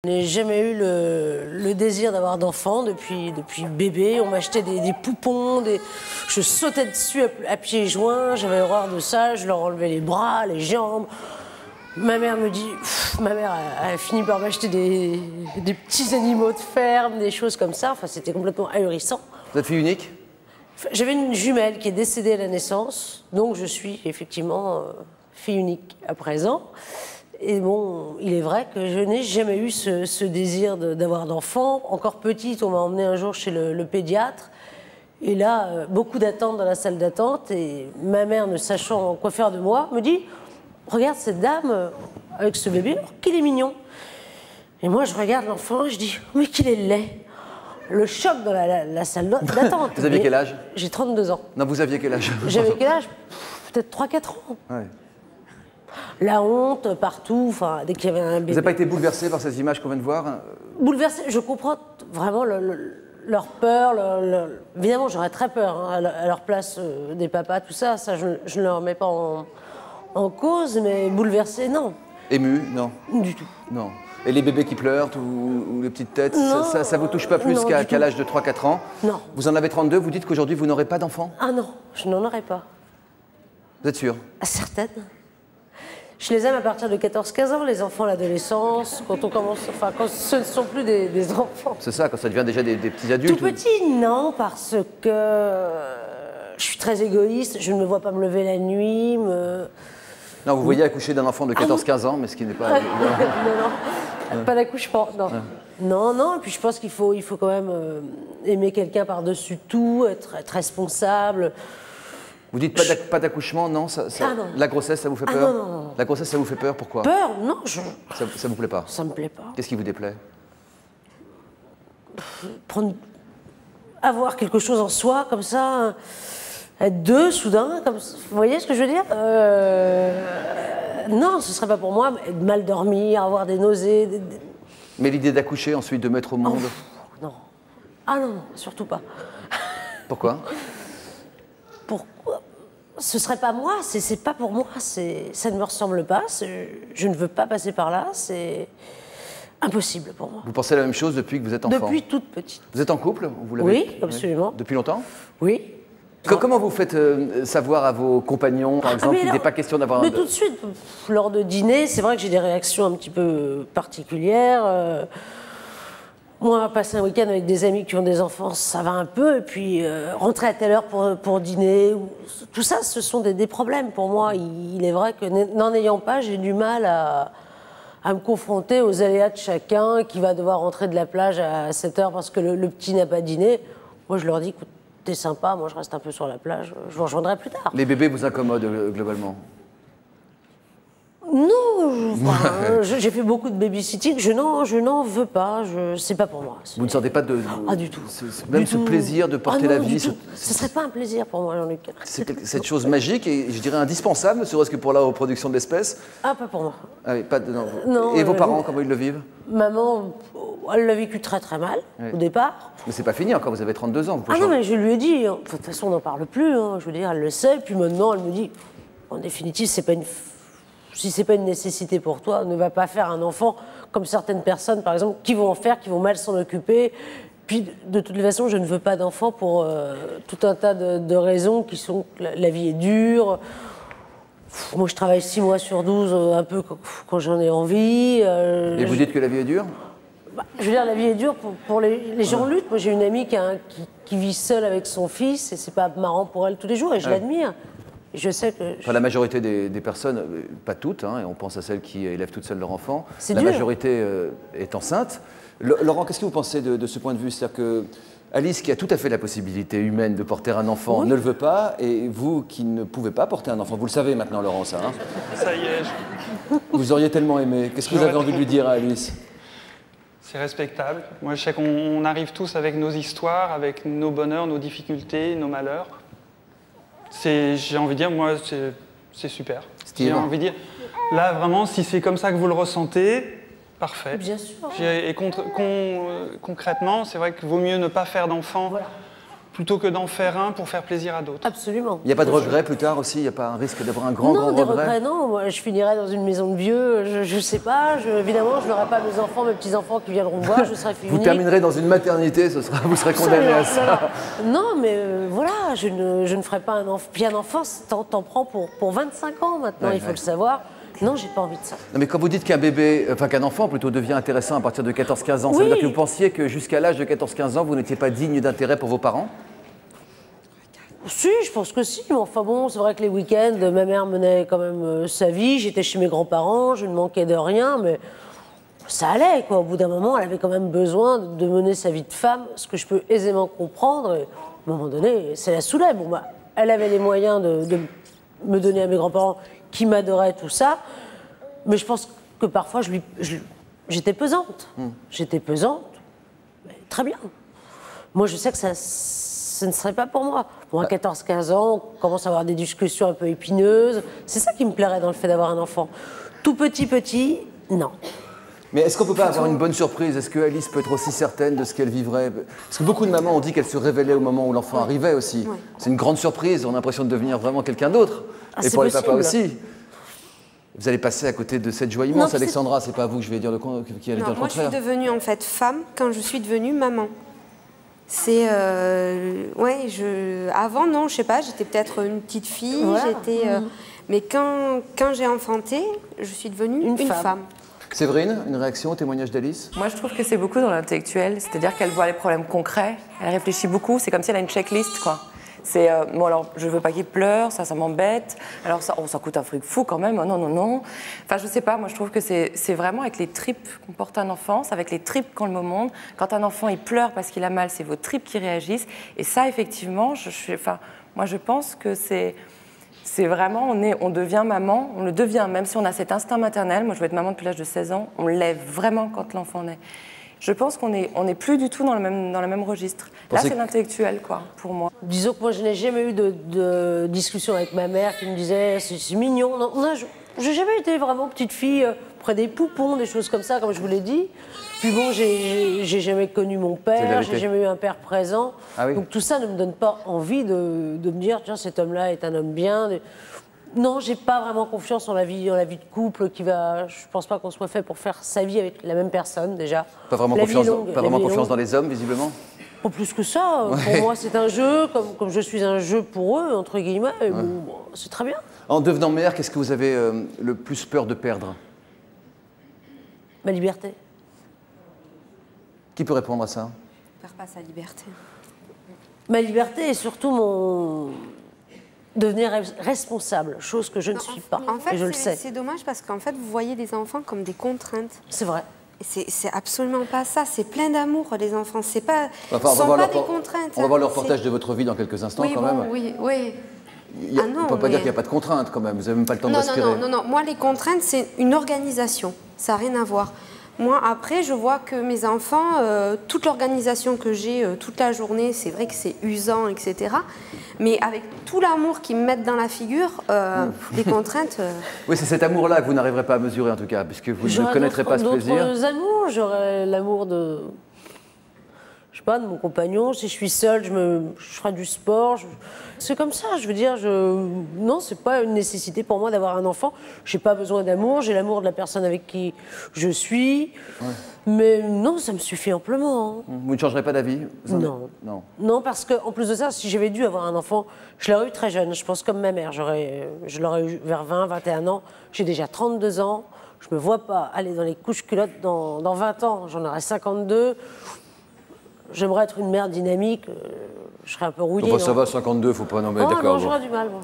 Je n'ai jamais eu le désir d'avoir d'enfant depuis bébé. On m'achetait des poupons, je sautais dessus à pieds joints, j'avais horreur de ça, je leur enlevais les bras, les jambes. Ma mère me dit, ma mère a fini par m'acheter des petits animaux de ferme, des choses comme ça. Enfin, c'était complètement ahurissant. Vous êtes fille unique? J'avais une jumelle qui est décédée à la naissance, donc je suis effectivement fille unique à présent. Et bon, il est vrai que je n'ai jamais eu ce désir d'avoir d'enfants. Encore petite, on m'a emmenée un jour chez le pédiatre. Et là, beaucoup d'attentes dans la salle d'attente. Et ma mère, ne sachant quoi faire de moi, me dit « Regarde cette dame avec ce bébé, qu'il est mignon !» Et moi, je regarde l'enfant et je dis « Mais qu'il est laid !» Le choc dans la salle d'attente. Vous aviez quel âge? J'ai 32 ans. Non, vous aviez quel âge? J'avais quel âge? Peut-être 3-4 ans. Ouais. La honte partout, enfin, dès qu'il y avait un bébé. Vous n'avez pas été bouleversé par ces images qu'on vient de voir? Bouleversé, je comprends vraiment leur peur. Évidemment, j'aurais très peur hein, à leur place des papas, tout ça. Ça, je ne leur mets pas en cause, mais bouleversé, non. Ému? Non. Du tout. Non. Et les bébés qui pleurent ou les petites têtes, non, ça vous touche pas plus qu'à l'âge de 3-4 ans? Non. Vous en avez 32, vous dites qu'aujourd'hui vous n'aurez pas d'enfant? Ah non, je n'en aurai pas. Vous êtes sûre? Certaine. Je les aime à partir de 14-15 ans, les enfants, l'adolescence, quand on commence, enfin, quand ce ne sont plus des enfants. C'est ça, quand ça devient déjà des petits adultes? Tout petit, non, parce que je suis très égoïste, je ne me vois pas me lever la nuit, Non, vous voyez accoucher d'un enfant de 14-15 ans, mais ce qui n'est pas... non, pas d'accouchement, non. Non, non, et puis je pense qu'il faut quand même aimer quelqu'un par-dessus tout, être responsable. Vous dites pas d'accouchement, non, Ah non. La grossesse, ça vous fait peur? Non. La grossesse, ça vous fait peur, pourquoi? Peur? Non, Ça vous plaît pas? ça me plaît pas. Qu'est-ce qui vous déplaît? Avoir quelque chose en soi, comme ça, être deux, soudain, comme ça. Vous voyez ce que je veux dire? Non, ce serait pas pour moi, mal dormir, avoir des nausées... Mais l'idée d'accoucher, ensuite de mettre au monde? Non. Ah non, surtout pas. Pourquoi? Pourquoi? Ce serait pas moi, c'est pas pour moi, ça ne me ressemble pas, je ne veux pas passer par là, c'est impossible pour moi. Vous pensez la même chose depuis que vous êtes enfant? Depuis toute petite. Vous êtes en couple? Oui, absolument. Depuis longtemps? Oui. Comment vous faites savoir à vos compagnons, par exemple, qu'il n'est pas question d'avoir... Mais tout de suite, lors de dîner, c'est vrai que j'ai des réactions un petit peu particulières. Moi, passer un week-end avec des amis qui ont des enfants, ça va un peu. Et puis, rentrer à telle heure pour dîner, tout ça, ce sont des problèmes pour moi. Il est vrai que n'en ayant pas, j'ai du mal à me confronter aux aléas de chacun qui va devoir rentrer de la plage à 7 heures parce que le petit n'a pas dîné. Moi, je leur dis, écoute, t'es sympa, moi je reste un peu sur la plage, je vous rejoindrai plus tard. Les bébés vous incommodent globalement? Non, j'ai fait beaucoup de babysitting, je n'en veux pas, c'est pas pour moi. Vous ne sentez pas de... Ah, du tout. Même ce plaisir de porter la vie? Ce ne serait pas un plaisir pour moi, Jean-Luc. Cette chose magique et je dirais indispensable, ne serait-ce que pour la reproduction de l'espèce? Ah, pas pour moi. Ah oui, Non, et vos parents, comment ils le vivent? Maman, elle l'a vécu très très mal, au départ. Mais c'est pas fini encore, vous avez 32 ans. Vous pouvez non, mais je lui ai dit, de toute façon on n'en parle plus, je veux dire, elle le sait, puis maintenant elle me dit, en définitive, si c'est pas une nécessité pour toi, ne va pas faire un enfant comme certaines personnes, par exemple, qui vont en faire, qui vont mal s'en occuper. Puis, de toute façon, je ne veux pas d'enfant pour tout un tas de raisons qui sont que la vie est dure. Moi, je travaille 6 mois sur 12, un peu quand j'en ai envie. Et vous dites que la vie est dure? Je veux dire, la vie est dure pour les gens luttent. Moi, j'ai une amie qui vit seule avec son fils et c'est pas marrant pour elle tous les jours et je l'admire. Je sais que... Enfin, la majorité des personnes, pas toutes, et on pense à celles qui élèvent toutes seules leur enfant, la dur. majorité est enceinte. Laurent, qu'est-ce que vous pensez de ce point de vue? C'est-à-dire que Alice, qui a tout à fait la possibilité humaine de porter un enfant, ne le veut pas, et vous qui ne pouvez pas porter un enfant, vous le savez maintenant, Laurent, ça hein? Ça y est. Vous auriez tellement aimé. Qu'est-ce que vous avez envie de lui dire à Alice? C'est respectable. Moi, je sais qu'on arrive tous avec nos histoires, avec nos bonheurs, nos difficultés, nos malheurs. J'ai envie de dire, moi, c'est super. J'ai envie de dire, là, vraiment, si c'est comme ça que vous le ressentez, parfait. Bien sûr. Et concrètement, c'est vrai qu'il vaut mieux ne pas faire d'enfant plutôt que d'en faire un pour faire plaisir à d'autres. Absolument. Il n'y a pas de regret plus tard aussi? Il n'y a pas un risque d'avoir un grand Non, des regret? regrets, non. Moi, je finirais dans une maison de vieux, je sais pas. Évidemment, je n'aurai pas mes enfants, mes petits-enfants qui viendront me voir, je serai fille Vous unique. terminerez dans une maternité, vous serez condamné à ça. Non, mais voilà, je ne ferai pas un enfant. Puis un enfant, t'en prends pour 25 ans maintenant, il faut le savoir. Non, j'ai pas envie de ça. Non, mais quand vous dites qu'un bébé, enfin qu'un enfant plutôt devient intéressant à partir de 14-15 ans, ça veut dire que vous pensiez que jusqu'à l'âge de 14-15 ans, vous n'étiez pas digne d'intérêt pour vos parents? Si, je pense que si. Mais enfin bon, c'est vrai que les week-ends, ma mère menait quand même sa vie. J'étais chez mes grands-parents, je ne manquais de rien, mais ça allait, quoi. Au bout d'un moment, elle avait quand même besoin de mener sa vie de femme, ce que je peux aisément comprendre. Et, à un moment donné, c'est la saoulait. Bon, bah, elle avait les moyens de me donner à mes grands-parents qui m'adoraient, tout ça. Mais je pense que parfois, j'étais pesante. J'étais pesante, mais très bien. Moi, je sais que ce ne serait pas pour moi. Bon, à 14-15 ans, on commence à avoir des discussions un peu épineuses. C'est ça qui me plairait dans le fait d'avoir un enfant. Tout petit, non. Mais est-ce qu'on ne peut pas avoir une bonne surprise? Est-ce que Alice peut être aussi certaine de ce qu'elle vivrait? Parce que beaucoup de mamans ont dit qu'elles se révélaient au moment où l'enfant arrivait aussi. Ouais. C'est une grande surprise, on a l'impression de devenir vraiment quelqu'un d'autre. Et pour les papas aussi. Vous allez passer à côté de cette joie immense, Alexandra, c'est pas à vous que je vais dire qui allait dire le contraire. Moi, je suis devenue en fait femme quand je suis devenue maman. C'est avant non, je sais pas, j'étais peut-être une petite fille, mais quand j'ai enfanté, je suis devenue une femme. Séverine, une réaction au témoignage d'Alice? Moi, je trouve que c'est beaucoup dans l'intellectuel, c'est-à-dire qu'elle voit les problèmes concrets, elle réfléchit beaucoup, c'est comme si elle a une checklist, quoi. C'est, bon alors, je veux pas qu'il pleure, ça m'embête, alors ça coûte un fric fou quand même, non. Enfin, je sais pas, moi je trouve que c'est vraiment avec les tripes qu'on porte un enfant, c'est avec les tripes qu'on le moment. Quand un enfant il pleure parce qu'il a mal, c'est vos tripes qui réagissent, et ça, effectivement, moi je pense que c'est vraiment, on devient maman, on le devient, même si on a cet instinct maternel. Moi je veux être maman depuis l'âge de 16 ans, on lève vraiment quand l'enfant naît. Je pense qu'on n'est plus du tout dans le même registre. Là, c'est l'intellectuel, quoi, pour moi. Disons que moi, je n'ai jamais eu de discussion avec ma mère qui me disait « c'est mignon ». Je n'ai jamais été vraiment petite fille près des poupons, des choses comme ça, comme je vous l'ai dit. Puis bon, j'ai jamais connu mon père, j'ai jamais eu un père présent. Ah oui. Donc tout ça ne me donne pas envie de me dire « tiens, cet homme-là est un homme bien ». Non, j'ai pas vraiment confiance dans la vie de couple qui va. Je pense pas qu'on soit fait pour faire sa vie avec la même personne déjà. Pas vraiment confiance dans les hommes, visiblement. Pas plus que ça. Ouais. Pour moi, c'est un jeu, comme je suis un jeu pour eux, entre guillemets. Ouais. Bon, c'est très bien. En devenant mère, qu'est-ce que vous avez le plus peur de perdre? Ma liberté. Qui peut répondre à ça? On perd pas sa liberté. Ma liberté et surtout devenir responsable, chose que je ne suis pas, en fait, et je le sais. C'est dommage parce qu'en fait, vous voyez des enfants comme des contraintes. C'est vrai. C'est absolument pas ça, c'est plein d'amour, les enfants, c'est pas, des contraintes. On va voir le reportage de votre vie dans quelques instants, quand même. Oui. On ne peut pas dire qu'il n'y a pas de contraintes, quand même, vous n'avez même pas le temps de respirer. Non, moi, les contraintes, c'est une organisation, ça n'a rien à voir. Moi, après, je vois que mes enfants, toute l'organisation que j'ai toute la journée, c'est vrai que c'est usant, etc. Mais avec tout l'amour qu'ils me mettent dans la figure, les contraintes... Oui, c'est cet amour-là que vous n'arriverez pas à mesurer, en tout cas, puisque vous ne connaîtrez pas ce plaisir. D'autres amours, j'aurais l'amour de... Je sais pas, de mon compagnon. Si je suis seule, je ferai du sport. C'est comme ça, je veux dire. Non, c'est pas une nécessité pour moi d'avoir un enfant. J'ai pas besoin d'amour. J'ai l'amour de la personne avec qui je suis. Ouais. Mais non, ça me suffit amplement. Vous ne changerez pas d'avis? Non, parce qu'en plus de ça, si j'avais dû avoir un enfant, je l'aurais eu très jeune. Je pense comme ma mère. Je l'aurais eu vers 20, 21 ans. J'ai déjà 32 ans. Je me vois pas aller dans les couches-culottes dans 20 ans. J'en aurai 52. J'aimerais être une mère dynamique, je serais un peu rouillée. Ça va, 52, faut pas nommer, d'accord. Non, j'aurais du mal, moi.